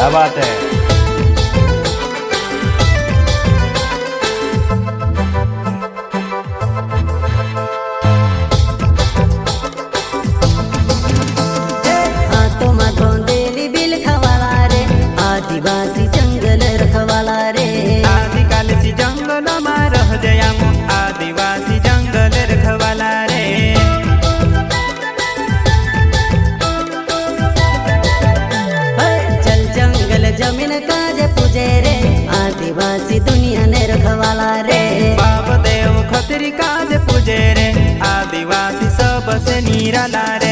क्या बात है। आदिवासी जंगल रखवाला रे, आदिकालसी जंगल में रह जयाम आदिवासी जंगल रखवाला रे। जल जंगल जमीन काज पूजे रे, आदिवासी दुनिया ने रखवाला रे। बाप देव खतरी काज पूजे रे, आदिवासी सबसे निराला रे।